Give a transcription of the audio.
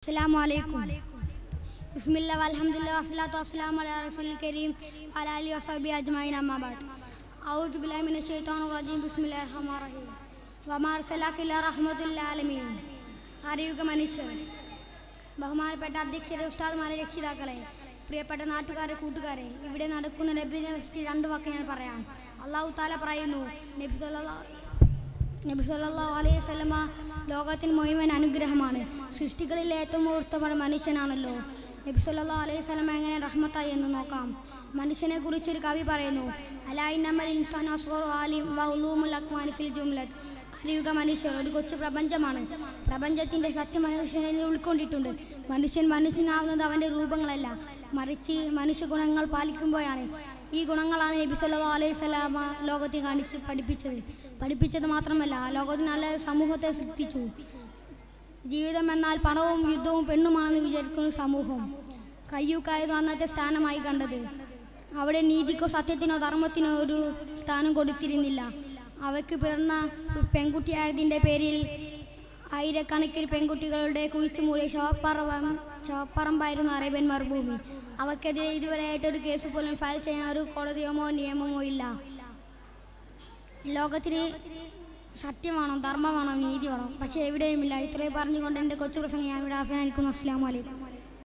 Assalamualaikum. Bismillah walhamdulillah wassalatu wassalamu ala rasulil kareem wa ala alihi washabihi ajma'in amma ba'd. A'udhu billahi minash shaitanir rajim. Bismillahir rahmanir rahim. Wa ma arsalaka illa rahmatul lil alamin. അറിയുക മനുഷ്യർ, ബഹുമാനപ്പെട്ട അധ്യക്ഷരെ, ഉസ്താദുമാരെ, രക്ഷിതാക്കളെ, പ്രിയപ്പെട്ട നാട്ടുകാരെ, കൂട്ടുകാരെ, ഇവിടെ നടക്കുന്ന നബിദിനെ കുറിച്ച് രണ്ട് വാക്ക് ഞാൻ പറയാം. അല്ലാഹു തആല പറയുന്നു, നബി സല്ലല്ലാഹു അലൈഹി വസല്ലമ ലോകത്തിന് മുഴുവൻ അനുഗ്രഹമാണ്. സൃഷ്ടികളിലെ ഏറ്റവും ഉത്തമ മനുഷ്യനാണല്ലോ. നബി സല്ലല്ലാഹു അലൈഹി വസല്ലമ എങ്ങനെ റഹ്മത്തായി എന്ന് നോക്കാം. മനുഷ്യനെ കുറിച്ചൊരു കവി പറയുന്നു, അലാ ഇന്നമൽ ഇൻസാനു അസ്ഗറു ആലിം വ ഉലൂമുൽ അക്വാനി ഫിൽ ജുംലത്ത്. അറിയുക മനുഷ്യർ ഒരു കൊച്ചു പ്രപഞ്ചമാണ്. പ്രപഞ്ചത്തിൻ്റെ സത്യം മനുഷ്യനിൽ ഉൾക്കൊണ്ടിട്ടുണ്ട്. മനുഷ്യൻ മനുഷ്യനാവുന്നത് അവൻ്റെ രൂപങ്ങളല്ല, മറിച്ച് മനുഷ്യ ഗുണങ്ങൾ പാലിക്കുമ്പോഴാണ്. ഈ ഗുണങ്ങളാണ് നബി സല്ലല്ലാഹു അലൈഹി വസല്ലമ ലോകത്തെ പഠിപ്പിച്ചത് മാത്രമല്ല, ലോകത്തിന് നല്ല സമൂഹത്തെ സൃഷ്ടിച്ചു. ജീവിതം എന്നാൽ പണവും യുദ്ധവും പെണ്ണുമാണെന്ന് വിചാരിക്കുന്ന സമൂഹം കയ്യൂക്കായിരുന്നു അന്നത്തെ സ്ഥാനമായി കണ്ടത്. അവിടെ നീതിക്കോ സത്യത്തിനോ ധർമ്മത്തിനോ ഒരു സ്ഥാനം കൊടുത്തിരുന്നില്ല. അവയ്ക്ക് പിറന്ന പെൺകുട്ടിയായതിൻ്റെ പേരിൽ ആയിരക്കണക്കിന് പെൺകുട്ടികളുടെ കുഴിച്ചുമൂടിയ ശവപ്പറമ്പായിരുന്നു അറേബ്യൻ മരുഭൂമി. അവയ്ക്കെതിരെ ഇതുവരെയായിട്ടൊരു കേസ് പോലും ഫയൽ ചെയ്യാൻ ഒരു കോടതിയോ നിയമമോ ഇല്ല. ലോകത്തിന് സത്യം വേണം, ധർമ്മം വേണം, നീതി വേണം, പക്ഷേ എവിടെയുമില്ല. ഇത്രയും പറഞ്ഞുകൊണ്ട് എൻ്റെ കൊച്ചു പ്രസംഗം ഞാൻ ഇവിടെ അവസാനിക്കുന്നു. അസ്സലാമു അലൈക്കും.